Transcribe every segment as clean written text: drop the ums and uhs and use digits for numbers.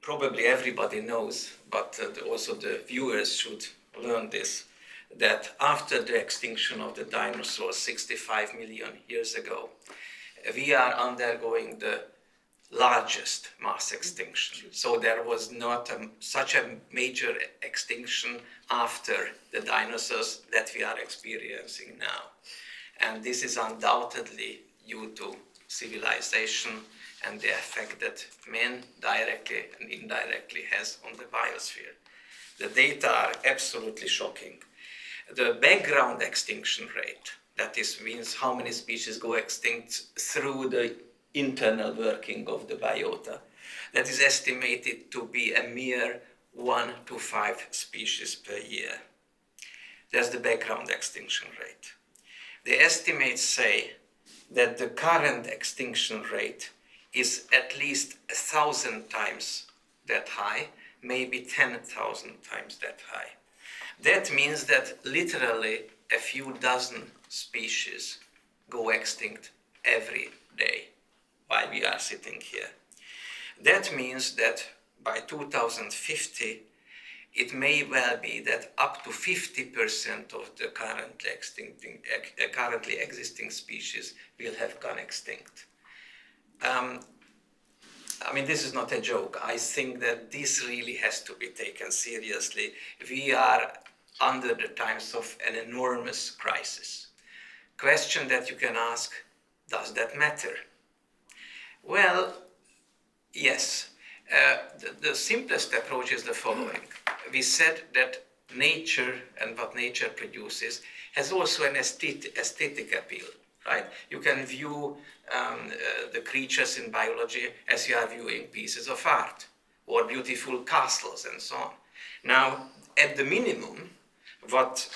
probably everybody knows, but also the viewers should learn this, that after the extinction of the dinosaurs 65 million years ago, we are undergoing the largest mass extinction. So there was not such a major extinction after the dinosaurs that we are experiencing now. And this is undoubtedly due to civilization and the effect that man directly and indirectly has on the biosphere. The data are absolutely shocking. The background extinction rate, that is, means how many species go extinct through the internal working of the biota, that is estimated to be a mere 1 to 5 species per year. That's the background extinction rate. The estimates say that the current extinction rate is at least 1,000 times that high, maybe 10,000 times that high. That means that literally a few dozen species go extinct every day while we are sitting here. That means that by 2050, it may well be that up to 50% of the currently existing species will have gone extinct. I mean, this is not a joke. I think that this really has to be taken seriously. We are under the times of an enormous crisis. Question that you can ask, does that matter? Well, yes. The simplest approach is the following. We said that nature and what nature produces has also an aesthetic appeal, right? You can view the creatures in biology as you are viewing pieces of art or beautiful castles and so on. Now, at the minimum, what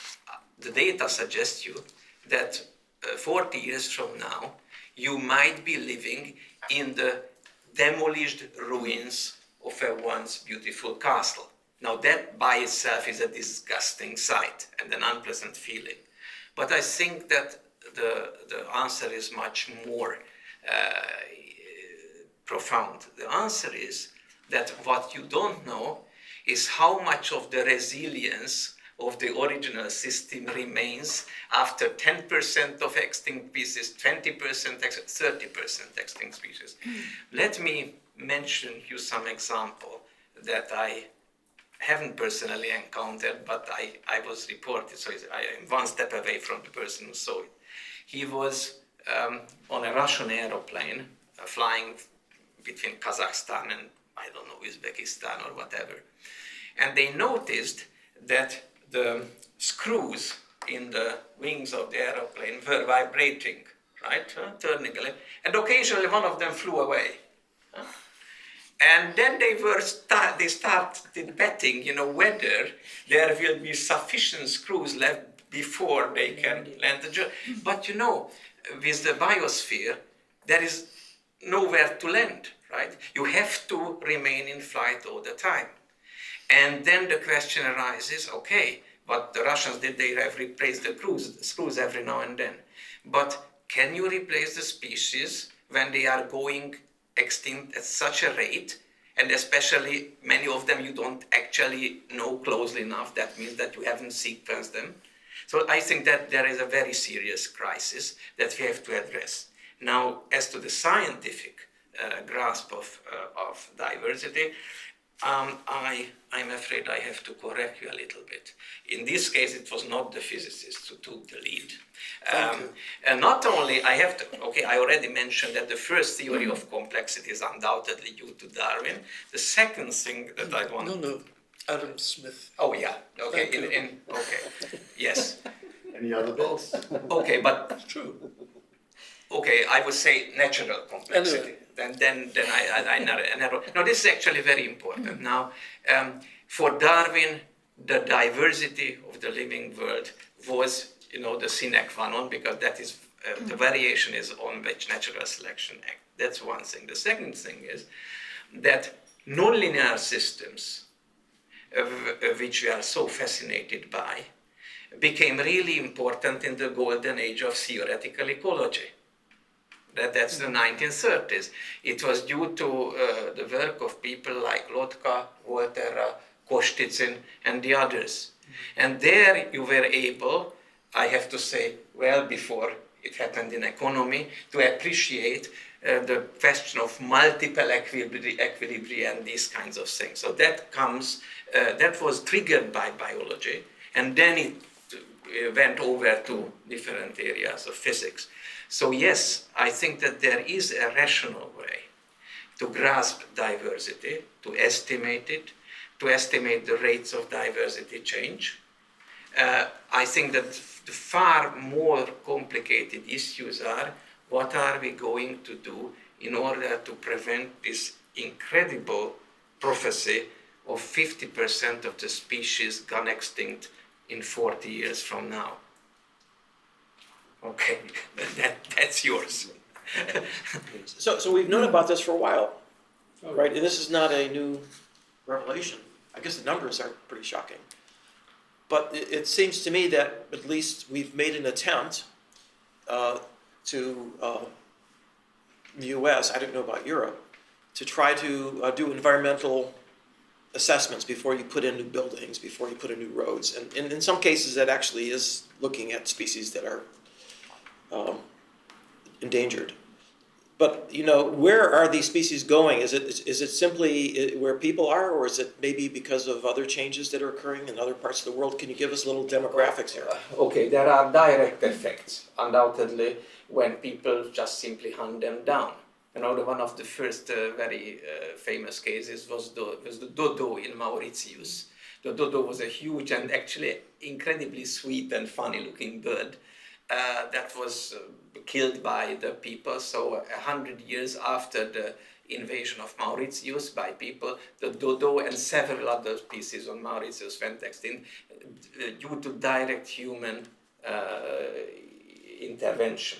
the data suggests you that 40 years from now, you might be living in the demolished ruins of a once beautiful castle. Now that by itself is a disgusting sight and an unpleasant feeling. But I think that the answer is much more profound. The answer is that what you don't know is how much of the resilience of the original system remains after 10% of extinct species, 20%, 30% extinct species. Let me mention you some example that I haven't personally encountered, but I was reported, so I am one step away from the person who saw it. He was on a Russian aeroplane flying between Kazakhstan and, I don't know, Uzbekistan or whatever. And they noticed that the screws in the wings of the aeroplane were vibrating, right? Turning a little. And occasionally one of them flew away. And then they started betting, whether there will be sufficient screws left before they can land the journey. But with the biosphere, there is nowhere to land, right? You have to remain in flight all the time. And then the question arises, okay, but the Russians, did they have replaced the screws every now and then? But can you replace the species when they are going extinct at such a rate? And especially many of them you don't actually know closely enough. That means that you haven't sequenced them. So I think that there is a very serious crisis that we have to address. Now, as to the scientific grasp of diversity, I'm afraid I have to correct you a little bit. In this case, it was not the physicists who took the lead. And not only, I already mentioned that the first theory of complexity is undoubtedly due to Darwin. The second thing that I want... No, Adam Smith. Oh, yeah, okay, okay, yes. Any other bits? Okay, but... It's true. Okay, I would say natural complexity. Then I narrow. No, this is actually very important. Now, for Darwin, the diversity of the living world was, the sine qua non, because that is the variation is on which natural selection acts. That's one thing. The second thing is that nonlinear systems, which we are so fascinated by, became really important in the golden age of theoretical ecology. That's the 1930s. It was due to the work of people like Lotka, Volterra, Kostitsyn, and the others. And there you were able, I have to say, well before it happened in economy, to appreciate the question of multiple equilibria and these kinds of things. So that comes, that was triggered by biology, and then it went over to different areas of physics. So yes, I think that there is a rational way to grasp diversity, to estimate it, to estimate the rates of diversity change. I think that the far more complicated issues are, what are we going to do in order to prevent this incredible prophecy of 50% of the species gone extinct in 40 years from now? Okay, that's yours. So we've known about this for a while, right? And this is not a new revelation. I guess the numbers are pretty shocking. But it seems to me that at least we've made an attempt to the US, I don't know about Europe, to try to do environmental assessments before you put in new buildings, before you put in new roads. And in some cases that actually is looking at species that are endangered. But, you know, where are these species going? Is it simply where people are, or is it maybe because of other changes that are occurring in other parts of the world? Can you give us a little demographics here? Okay, there are direct effects, undoubtedly, when people just simply hunt them down. You know, one of the first very famous cases was the dodo in Mauritius. The dodo was a huge and actually incredibly sweet and funny-looking bird that was killed by the people. So 100 years after the invasion of Mauritius by people, the dodo and several other species on Mauritius went extinct due to direct human intervention.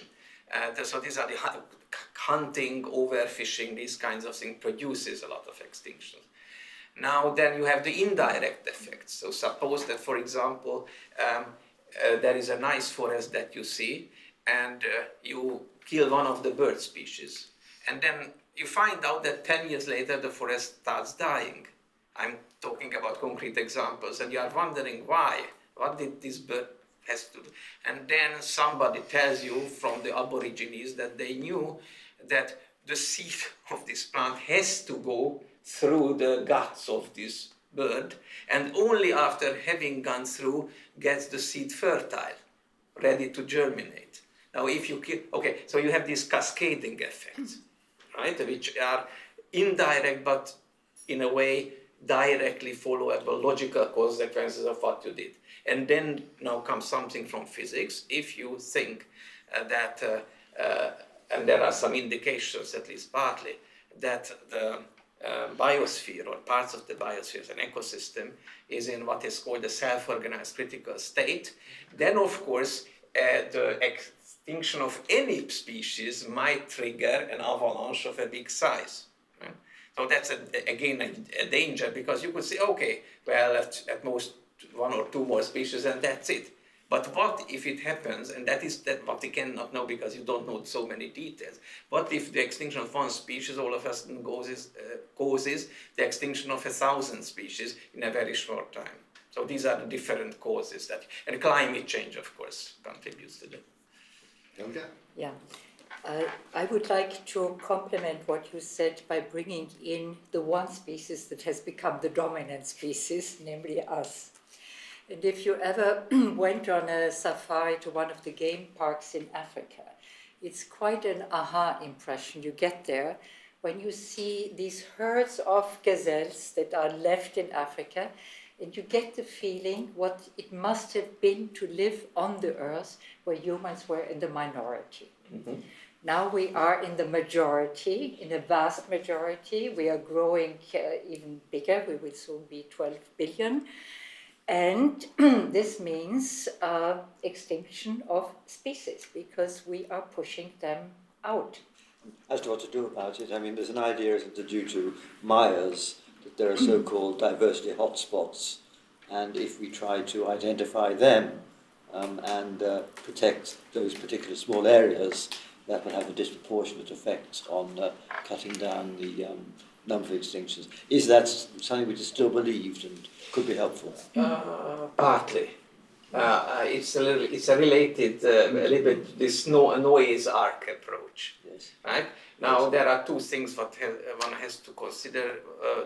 So these are the hunting, overfishing, these kinds of things produces a lot of extinctions. Now then you have the indirect effects. So suppose that, for example, there is a nice forest that you see, and you kill one of the bird species, and then you find out that 10 years later the forest starts dying. I'm talking about concrete examples, and you are wondering why. What did this bird has to do? And then somebody tells you from the Aborigines that they knew that the seed of this plant has to go through the guts of this bird, and only after having gone through gets the seed fertile, ready to germinate. Now if you kill, okay, so you have these cascading effects, right, which are indirect but in a way directly followable logical consequences of what you did. And then now comes something from physics. If you think that, and there are some indications, at least partly, that the biosphere or parts of the biosphere, an ecosystem, is in what is called a self-organized critical state, then of course the extinction of any species might trigger an avalanche of a big size. Right? So that's again a danger, because you could say, okay, well, at most one or two more species and that's it. But what if it happens, and that is what we cannot know because you don't know so many details. What if the extinction of one species all of a sudden causes the extinction of 1,000 species in a very short time? So these are the different causes that, and climate change, of course, contributes to them. Helga? Yeah. I would like to complement what you said by bringing in the one species that has become the dominant species, namely us. And if you ever went on a safari to one of the game parks in Africa, it's quite an aha impression you get there when you see these herds of gazelles that are left in Africa, and you get the feeling what it must have been to live on the earth where humans were in the minority. Mm-hmm. Now we are in the majority, in a vast majority. We are growing even bigger. We will soon be 12 billion. And this means extinction of species, because we are pushing them out. As to what to do about it, I mean, there's an idea, isn't it, due to Myers, that there are so-called diversity hotspots, and if we try to identify them and protect those particular small areas, that will have a disproportionate effect on cutting down the number of extinctions. Is that something which is still believed and could be helpful? Partly. It's a related a little bit this Noah's Ark approach. Yes. Right? Now there are two things that one has to consider: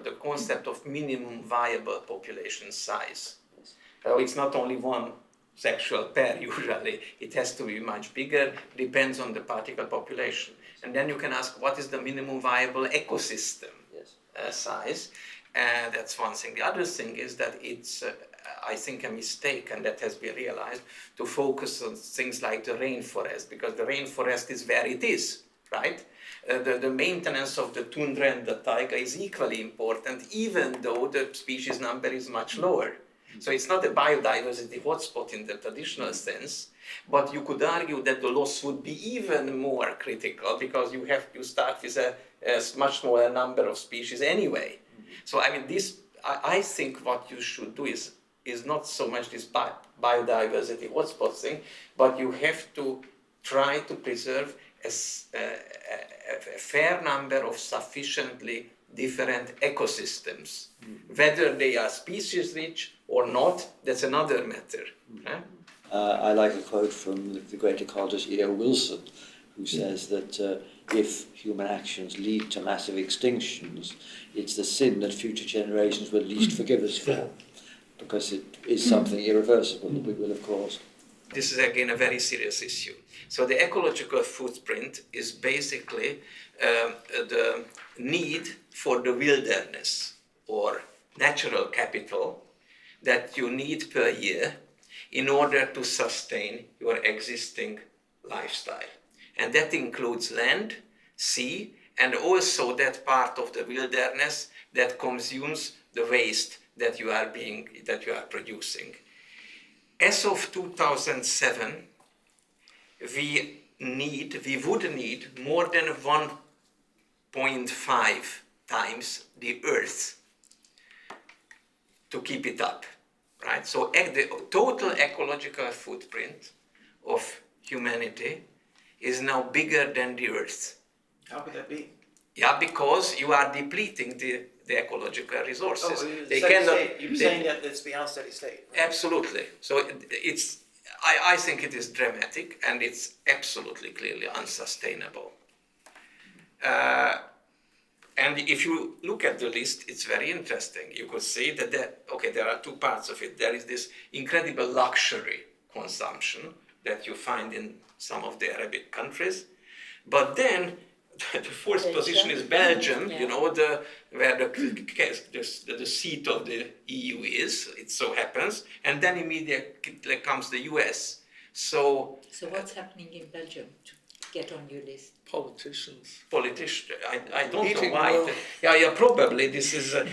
the concept of minimum viable population size. Yes. It's not only one sexual pair usually; it has to be much bigger. Depends on the particle population, and then you can ask what is the minimum viable ecosystem size. That's one thing. The other thing is that it's, I think, a mistake, and that has been realized, to focus on things like the rainforest, because the rainforest is where it is, right? The maintenance of the tundra and the taiga is equally important, even though the species number is much lower. So it's not a biodiversity hotspot in the traditional sense, but you could argue that the loss would be even more critical because you start with a much smaller number of species anyway. So I mean, I think what you should do is not so much this biodiversity hotspot thing, but you have to try to preserve a fair number of sufficiently different ecosystems. Whether they are species rich or not, that's another matter. I like a quote from the great ecologist E.O. Wilson, who says that if human actions lead to massive extinctions, it's the sin that future generations will least forgive us for, because it is something irreversible that we will have caused. This is again a very serious issue. So the ecological footprint is basically the need for the wilderness or natural capital that you need per year in order to sustain your existing lifestyle. And that includes land, sea, and also that part of the wilderness that consumes the waste that you are producing. As of 2007, we would need more than 1.5 times the Earth to keep it up, right? So the total ecological footprint of humanity is now bigger than the Earth. How could that be? Yeah, because you are depleting the ecological resources. You're saying that it's beyond steady state. Right? Absolutely. So I think it is dramatic, and it's absolutely clearly unsustainable. And if you look at the list, it's very interesting. You could see that there are two parts of it. There is this incredible luxury consumption that you find in some of the Arabic countries, but then the fourth position is Belgium, where the seat of the EU is, it so happens, and then immediately comes the US. So what's happening in Belgium to get on your list? Politicians. I don't know why. Probably this is okay.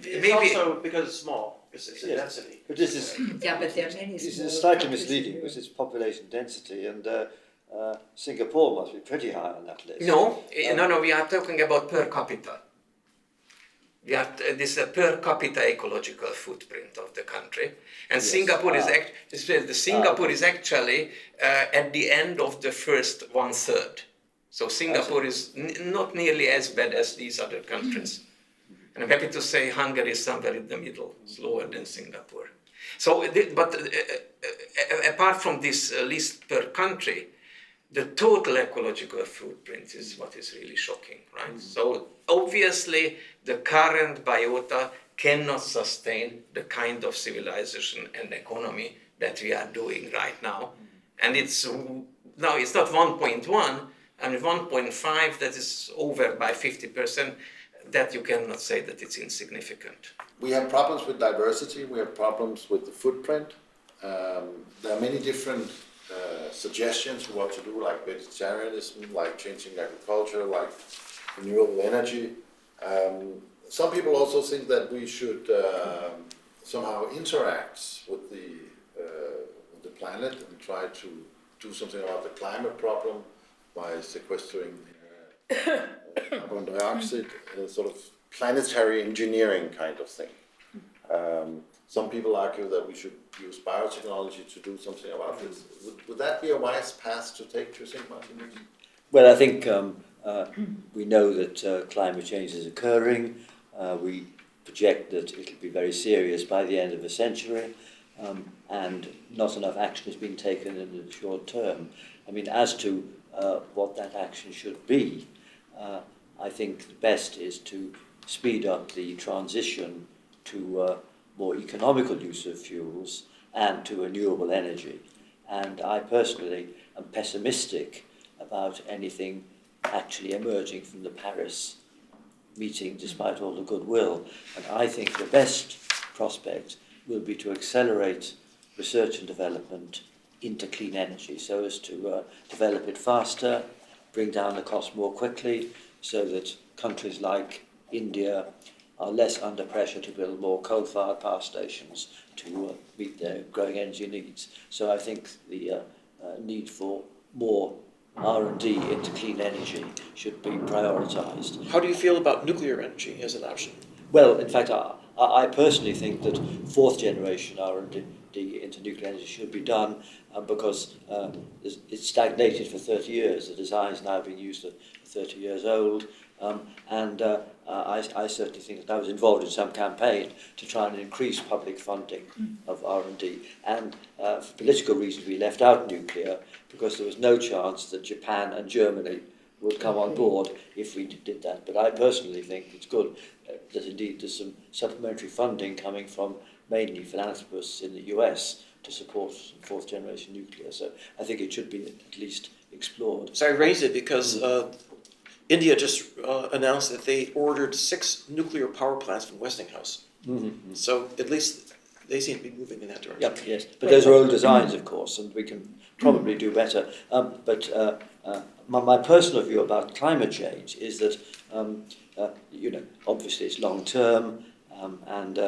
It's also because it's small, because it's density. But this is but there are many this small is slightly countries misleading in because it's population density, and Singapore must be pretty high on that list. No, we are talking about per capita. We have this per capita ecological footprint of the country, and Yes. Singapore is actually at the end of the first 1/3. So Singapore is not nearly as bad as these other countries. And I'm happy to say Hungary is somewhere in the middle, it's lower than Singapore. So, apart from this list per country, the total ecological footprint is what is really shocking, right? So obviously the current biota cannot sustain the kind of civilization and economy that we are doing right now. And it's not 1.1, and 1.5 that is over by 50%, that you cannot say that it's insignificant. We have problems with diversity, we have problems with the footprint. There are many different suggestions for what to do, like vegetarianism, like changing agriculture, like renewable energy. Some people also think that we should somehow interact with the planet and try to do something about the climate problem by sequestering carbon dioxide, sort of planetary engineering kind of thing. some people argue that we should use biotechnology to do something about this. Would that be a wise path to take, do you think, Martin? Well, I think we know that climate change is occurring. We project that it will be very serious by the end of the century, and not enough action has been taken in the short term. I mean, as to what that action should be, I think the best is to speed up the transition to more economical use of fuels and to renewable energy. And I personally am pessimistic about anything actually emerging from the Paris meeting, despite all the goodwill. And I think the best prospect will be to accelerate research and development into clean energy, so as to develop it faster, bring down the cost more quickly, so that countries like India are less under pressure to build more coal-fired power stations to meet their growing energy needs. So I think the need for more R&D into clean energy should be prioritised. How do you feel about nuclear energy as an option? Well, in fact, I personally think that fourth generation R&D into nuclear energy should be done because it's stagnated for 30 years. The design is now being used at 30 years old. I certainly think that I was involved in some campaign to try and increase public funding of R&D. And for political reasons, we left out nuclear because there was no chance that Japan and Germany would come on board if we did that. But I personally think it's good that indeed there's some supplementary funding coming from mainly philanthropists in the US to support fourth generation nuclear. So I think it should be at least explored. So I raise it because India just announced that they ordered 6 nuclear power plants from Westinghouse. Mm-hmm. So at least they seem to be moving in that direction. Yep, yes. But those are old designs, of course, and we can probably do better. My personal view about climate change is that, obviously it's long term, and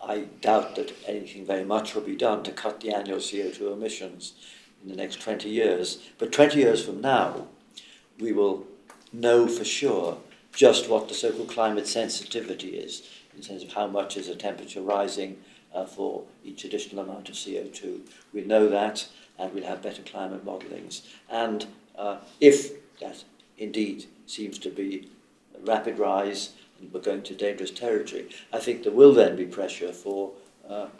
I doubt that anything very much will be done to cut the annual CO2 emissions in the next 20 years. But 20 years from now, we will know for sure just what the so-called climate sensitivity is, in terms of how much is the temperature rising for each additional amount of CO2. We know that, and we'll have better climate modellings. And if that indeed seems to be a rapid rise, and we're going to dangerous territory, I think there will then be pressure for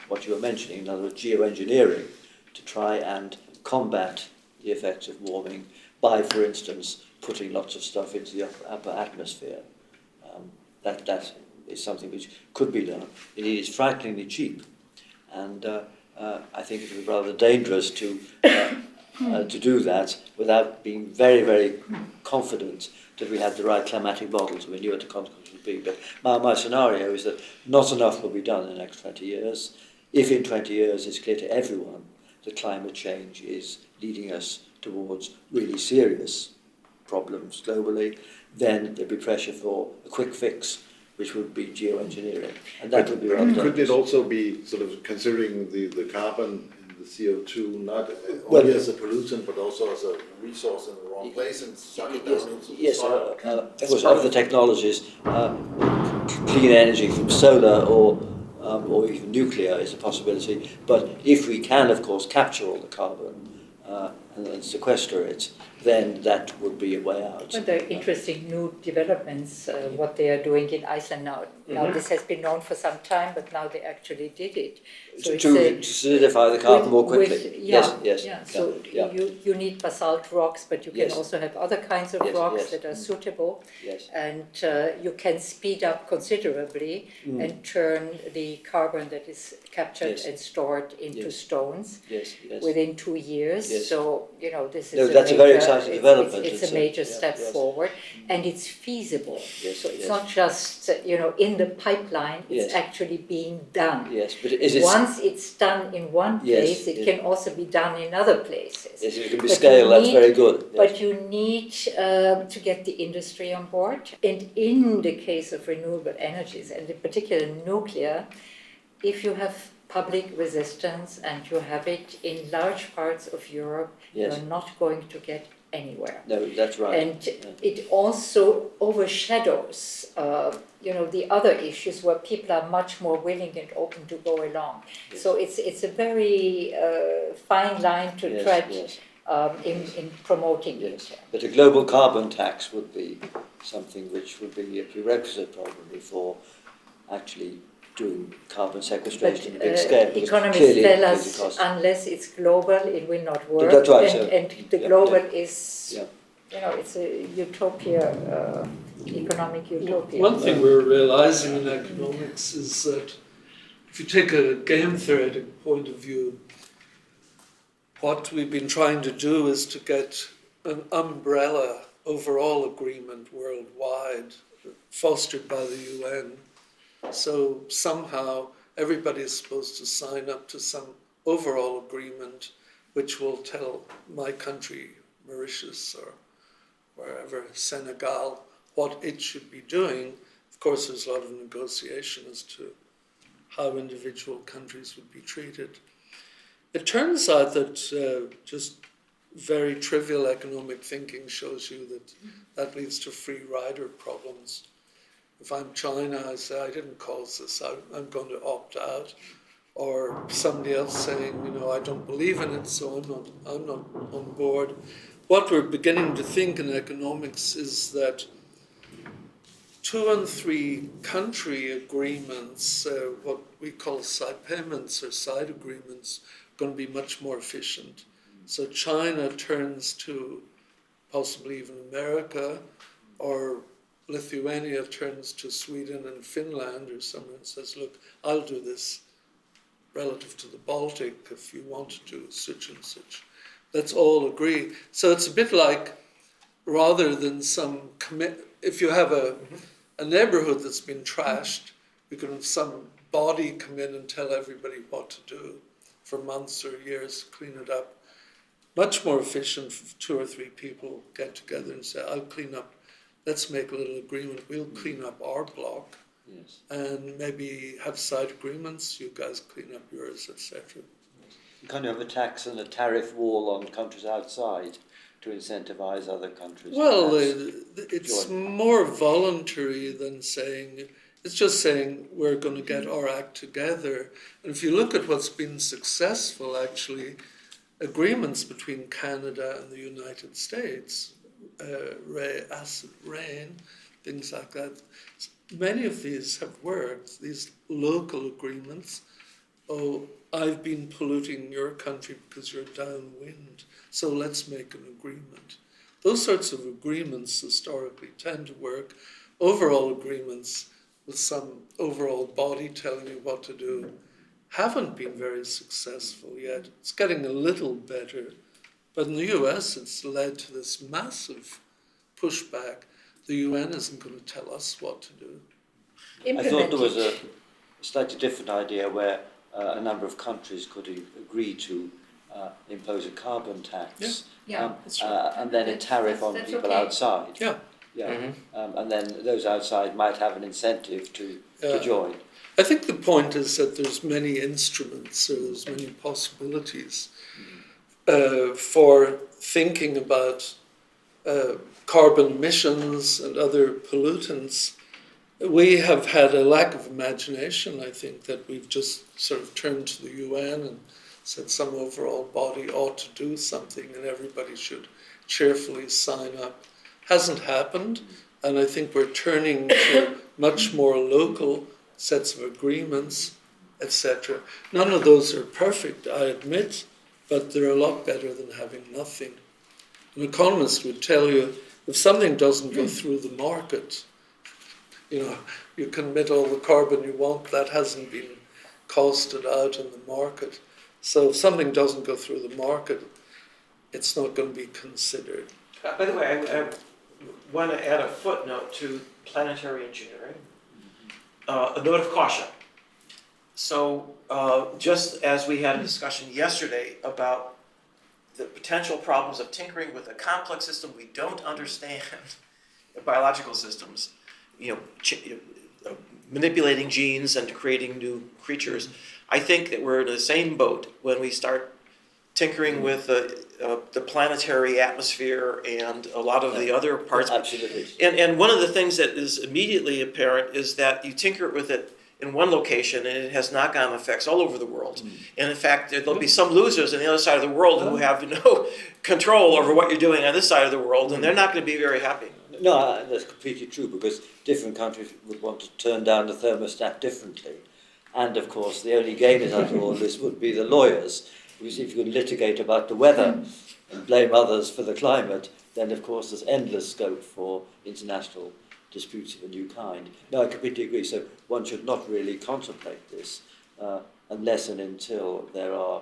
what you were mentioning, in other words, geoengineering, to try and combat the effects of warming by, for instance, putting lots of stuff into the upper atmosphere. That is something which could be done. Indeed, it's frighteningly cheap, and I think it would be rather dangerous to do that without being very, very confident that we had the right climatic models, we knew what the consequences would be. But my scenario is that not enough will be done in the next 20 years. If in 20 years it's clear to everyone that climate change is leading us towards really serious problems globally, then there'd be pressure for a quick fix, which would be geoengineering. And that would be rather dangerous. Could it also be sort of considering the carbon and the CO2 not only as a pollutant but also as a resource in the wrong place and suck it down into the soil? Of course, other technologies, clean energy from solar or even nuclear is a possibility. But if we can, of course, capture all the carbon and sequester it, then that would be a way out. But there are interesting new developments, what they are doing in Iceland now. Now this has been known for some time, but now they actually did it. So to solidify the carbon more quickly. Yes. So you need basalt rocks, but you can also have other kinds of rocks that are suitable. Yes. And you can speed up considerably and turn the carbon that is captured and stored into stones within 2 years. Yes. So, this is that's a very exciting development. It's a major step forward, and it's feasible. Yes, so it's not just, in the pipeline, it's actually being done. Yes, but is it... Once it's done in one place, it can also be done in other places. Yes, it can be scaled, that's very good. Yes. But you need to get the industry on board. And in the case of renewable energies, and in particular nuclear, if you have public resistance and you have it in large parts of Europe, you're not going to get anywhere. No, that's right. And it also overshadows, the other issues where people are much more willing and open to go along. Yes. So it's a very fine line to Yes, tread yes. in promoting Yes, it. but a global carbon tax would be something which would be a prerequisite probably for actually doing carbon sequestration on a big scale. because Economists clearly tell it us costs- unless it's global, it will not work. That's right, And so- the yeah, global yeah. is, Yeah. it's a utopia, economic utopia. One thing we're realizing in economics is that if you take a game theoretic point of view, what we've been trying to do is to get an umbrella overall agreement worldwide fostered by the UN. So somehow everybody is supposed to sign up to some overall agreement which will tell my country, Mauritius or wherever, Senegal, what it should be doing. Of course, there's a lot of negotiation as to how individual countries would be treated. It turns out that just very trivial economic thinking shows you that leads to free rider problems. If I'm China, I say, I didn't cause this, I'm going to opt out. Or somebody else saying, I don't believe in it, so I'm not on board. What we're beginning to think in economics is that 2 and 3 country agreements, what we call side payments or side agreements, are going to be much more efficient. So China turns to possibly even America, or Lithuania turns to Sweden and Finland or someone and says, look, I'll do this relative to the Baltic if you want to do such and such. Let's all agree. So it's a bit like, rather than if you have a neighborhood that's been trashed, you can have some body come in and tell everybody what to do for months or years, clean it up. Much more efficient if 2 or 3 people get together and say, I'll clean up, let's make a little agreement, we'll clean up our block. Yes. And maybe have side agreements, you guys clean up yours, etc. You kind of have a tax and a tariff wall on countries outside to incentivize other countries. Well, to it's join. more voluntary than saying, it's just saying we're going to get our act together. And if you look at what's been successful, actually, agreements between Canada and the United States, acid rain, things like that, many of these have worked, these local agreements. Oh, I've been polluting your country because you're downwind, so let's make an agreement. Those sorts of agreements historically tend to work. Overall agreements with some overall body telling you what to do haven't been very successful yet. It's getting a little better, but in the US it's led to this massive pushback. The UN isn't going to tell us what to do. I thought there was a slightly different idea where a number of countries could agree to impose a carbon tax, that's right. and then a tariff on That's people okay. outside. Yeah. And then those outside might have an incentive to join. I think the point is that there's many instruments, or there's many possibilities for thinking about carbon emissions and other pollutants. We have had a lack of imagination, I think, that we've just sort of turned to the UN and said some overall body ought to do something and everybody should cheerfully sign up. Hasn't happened, and I think we're turning to much more local sets of agreements, etc. None of those are perfect, I admit, but they're a lot better than having nothing. An economist would tell you, if something doesn't go through the market, you can emit all the carbon you want, that hasn't been costed out in the market. So if something doesn't go through the market, it's not going to be considered. By the way, I want to add a footnote to planetary engineering, a note of caution. So just as we had a discussion yesterday about the potential problems of tinkering with a complex system we don't understand, biological systems, manipulating genes and creating new creatures, I think that we're in the same boat when we start tinkering with the planetary atmosphere and a lot of the other parts. Absolutely. And one of the things that is immediately apparent is that you tinker with it in one location and it has knock-on effects all over the world. And in fact, there'll be some losers on the other side of the world who have no control over what you're doing on this side of the world, and they're not going to be very happy. No, that's completely true, because different countries would want to turn down the thermostat differently. And of course, the only gainers out of all this would be the lawyers, because if you could litigate about the weather and blame others for the climate, then of course there's endless scope for international disputes of a new kind. No, I completely agree. So one should not really contemplate this unless and until there are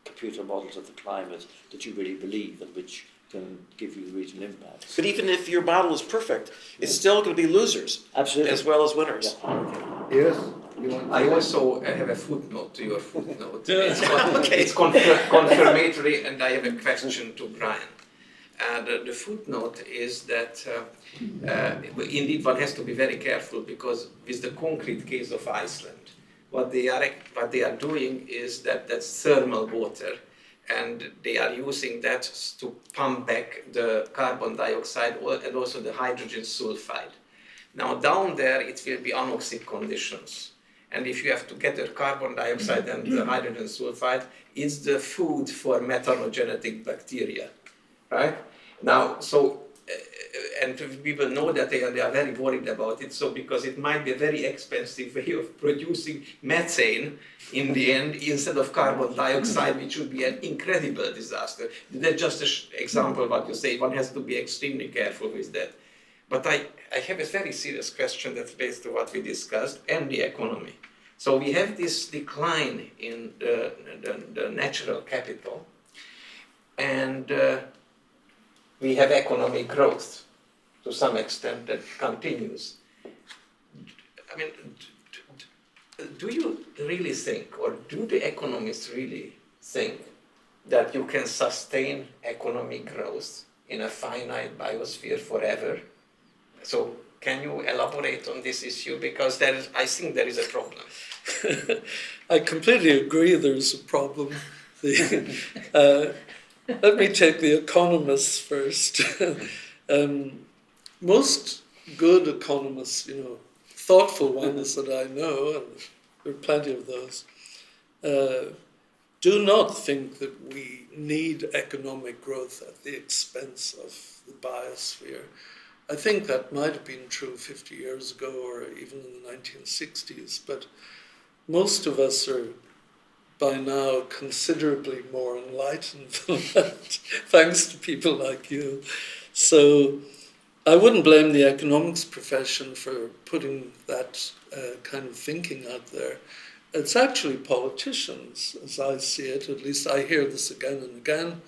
computer models of the climate that you really believe and which can give you the regional impacts. But even if your model is perfect, it's still going to be losers. Absolutely. As well as winners. Yeah. Yes. You want I also have a footnote to your footnote. Okay. It's confirmatory, and I have a question to Brian. The footnote is that indeed one has to be very careful, because with the concrete case of Iceland, what they are doing is that's thermal water, and they are using that to pump back the carbon dioxide and also the hydrogen sulfide. Now down there it will be anoxic conditions, and if you have to get the carbon dioxide and the hydrogen sulfide, it's the food for methanogenetic bacteria, right? Now, and people know that they are very worried about it, so because it might be a very expensive way of producing methane in the end instead of carbon dioxide, which would be an incredible disaster. That's just an example of what you say. One has to be extremely careful with that. But I have a very serious question that's based on what we discussed and the economy. So we have this decline in the natural capital, and we have economic growth to some extent that continues. I mean, do you really think, or do the economists really think, that you can sustain economic growth in a finite biosphere forever? So can you elaborate on this issue? Because I think there is a problem. I completely agree there's a problem. Let me take the economists first. Most good economists, thoughtful ones that I know, and there are plenty of those, do not think that we need economic growth at the expense of the biosphere. I think that might have been true 50 years ago or even in the 1960s, but most of us are by now considerably more enlightened than that, thanks to people like you. So I wouldn't blame the economics profession for putting that kind of thinking out there. It's actually politicians, as I see it. At least I hear this again and again,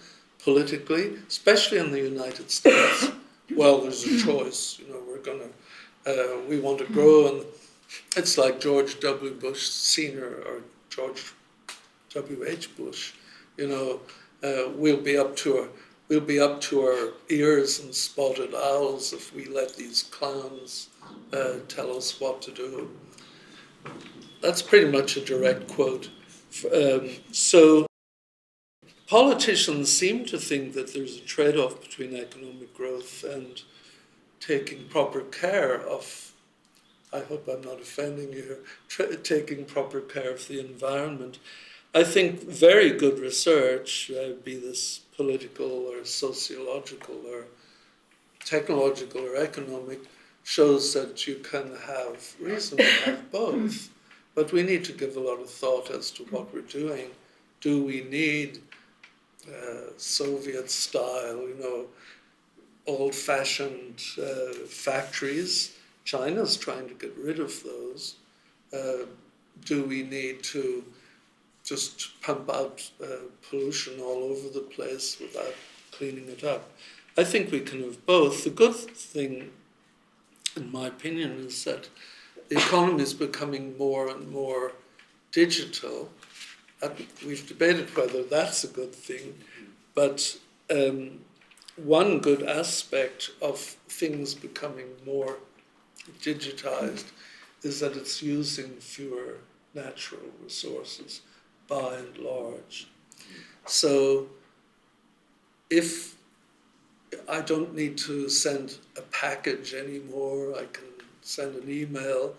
politically, especially in the United States. Well, there's a choice. We want to grow, and it's like George W. Bush Sr. or George W.H. Bush. We'll be up to our ears in spotted owls if we let these clowns tell us what to do. That's pretty much a direct quote. So politicians seem to think that there's a trade-off between economic growth and taking proper care of, I hope I'm not offending you here, taking proper care of the environment. I think very good research, be this political or sociological or technological or economic, shows that you can have reasonably have both. But we need to give a lot of thought as to what we're doing. Do we need Soviet-style, old-fashioned factories? China's trying to get rid of those. Do we need to just pump out pollution all over the place without cleaning it up? I think we can have both. The good thing, in my opinion, is that the economy is becoming more and more digital. We've debated whether that's a good thing, but one good aspect of things becoming more digitized is that it's using fewer natural resources by and large. So if I don't need to send a package anymore, I can send an email.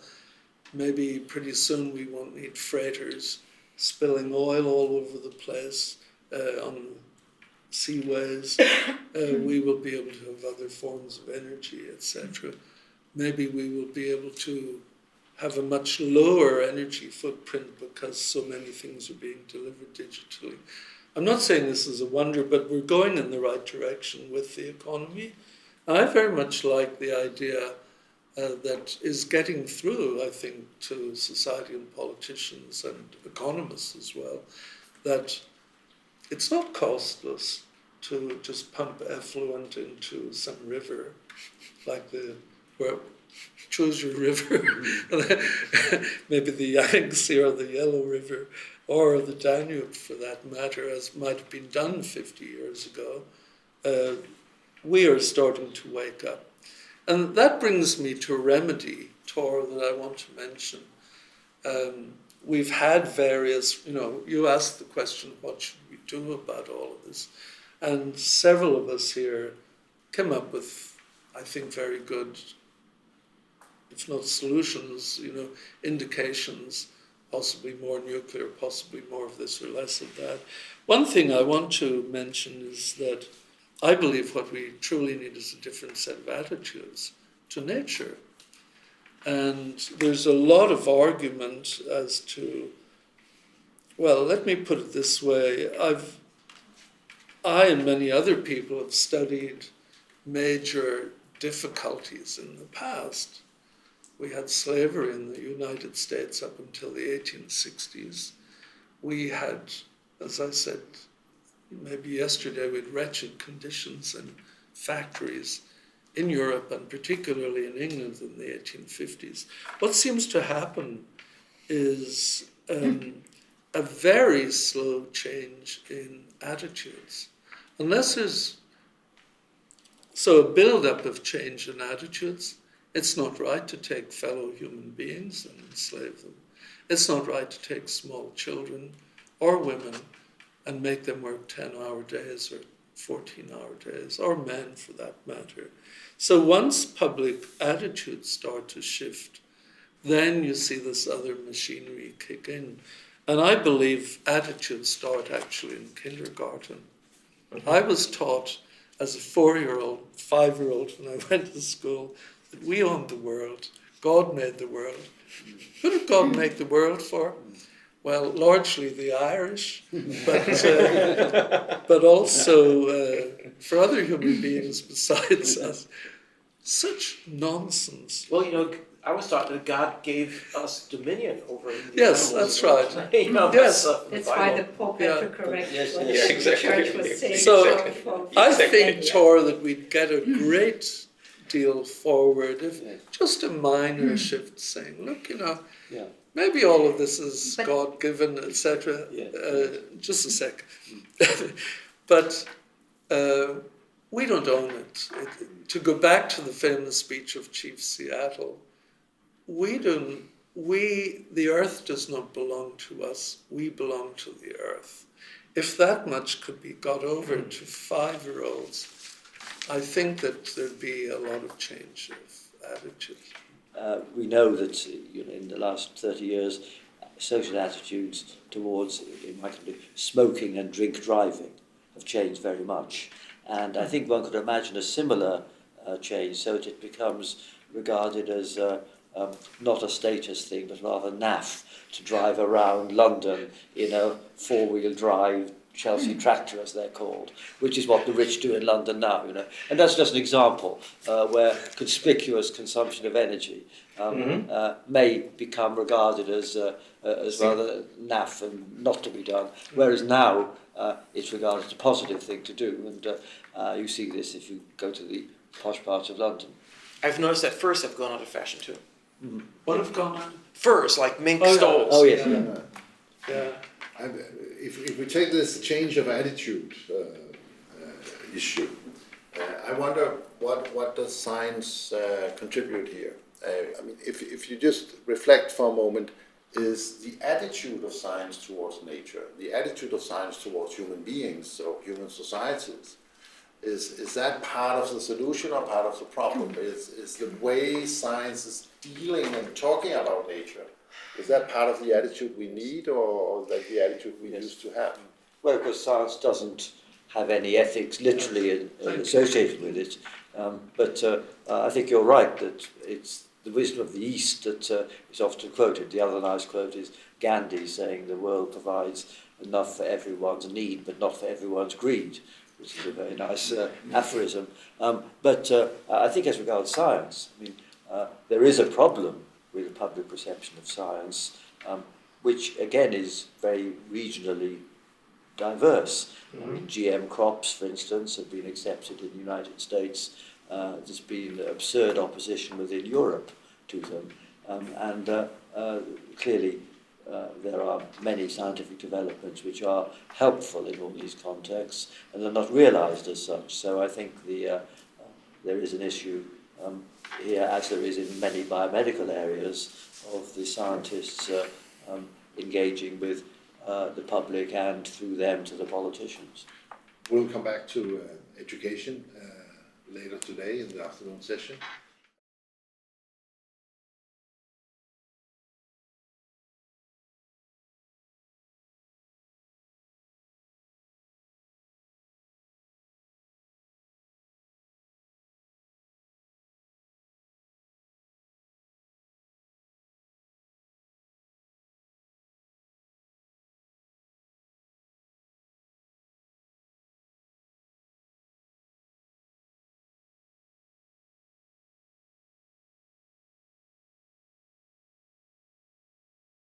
Maybe pretty soon we won't need freighters spilling oil all over the place on seaways. We will be able to have other forms of energy, etc. Maybe we will be able to have a much lower energy footprint because so many things are being delivered digitally. I'm not saying this is a wonder, but we're going in the right direction with the economy. And I very much like the idea that is getting through, I think, to society and politicians and economists as well, that it's not costless to just pump effluent into some river, like choose your river, maybe the Yangtze or the Yellow River, or the Danube for that matter, as might have been done 50 years ago. We are starting to wake up. And that brings me to a remedy, Tor, that I want to mention. We've had various, you asked the question, what should we do about all of this? And several of us here came up with, I think, very good, if not solutions, indications, possibly more nuclear, possibly more of this or less of that. One thing I want to mention is that I believe what we truly need is a different set of attitudes to nature. And there's a lot of argument as to, well, let me put it this way. I and many other people have studied major difficulties in the past. We had slavery in the United States up until the 1860s. We had, as I said, maybe yesterday, we had wretched conditions in factories in Europe and particularly in England in the 1850s. What seems to happen is a very slow change in attitudes. Unless there's a build-up of change in attitudes. It's not right to take fellow human beings and enslave them. It's not right to take small children or women and make them work 10-hour days or 14-hour days, or men for that matter. So once public attitudes start to shift, then you see this other machinery kick in. And I believe attitudes start actually in kindergarten. Mm-hmm. I was taught as a 4-year-old, 5-year-old when I went to school that we owned the world. God made the world. Who did God make the world for? Well, largely the Irish, but also for other human beings besides us. Such nonsense. Well, I was taught that God gave us dominion over the yes, animals. That's right. Yes. That's why the Pope had to correct what the Church was saying. So I think, Tor, that we'd get a great deal forward if just a minor shift saying, look, maybe all of this is God-given, etc. Just a sec. But we don't own it. To go back to the famous speech of Chief Seattle, the earth does not belong to us, we belong to the earth. If that much could be got over to 5-year-olds, I think that there'd be a lot of change of attitude. We know that in the last 30 years, social attitudes towards smoking and drink driving have changed very much. And I think one could imagine a similar change, so that it becomes regarded as not a status thing, but rather naff to drive around London in a 4-wheel drive Chelsea tractor, as they're called, which is what the rich do in London now, And that's just an example where conspicuous consumption of energy may become regarded as rather naff and not to be done, whereas now it's regarded as a positive thing to do, and you see this if you go to the posh parts of London. I've noticed that furs have gone out of fashion too. Mm-hmm. What have gone on? Furs, like mink stoles. Oh, yes. Yeah. If we take this change of attitude issue, I wonder what does science contribute here? If you just reflect for a moment, is the attitude of science towards nature, the attitude of science towards human beings or human societies. Is that part of the solution or part of the problem? Is the way science is dealing and talking about nature, is that part of the attitude we need, or is that the attitude we used to have? Well, because science doesn't have any ethics literally associated with it. But I think you're right that it's the wisdom of the East that is often quoted. The other nice quote is Gandhi saying the world provides enough for everyone's need, but not for everyone's greed, which is a very nice aphorism. But I think as regards science, I mean, there is a problem with the public perception of science, which again is very regionally diverse. I mean, GM crops, for instance, have been accepted in the United States. There's been absurd opposition within Europe to them. And clearly there are many scientific developments which are helpful in all these contexts and are not realized as such. So I think there is an issue here, as there is in many biomedical areas, of the scientists engaging with the public and through them to the politicians. We'll come back to education later today in the afternoon session.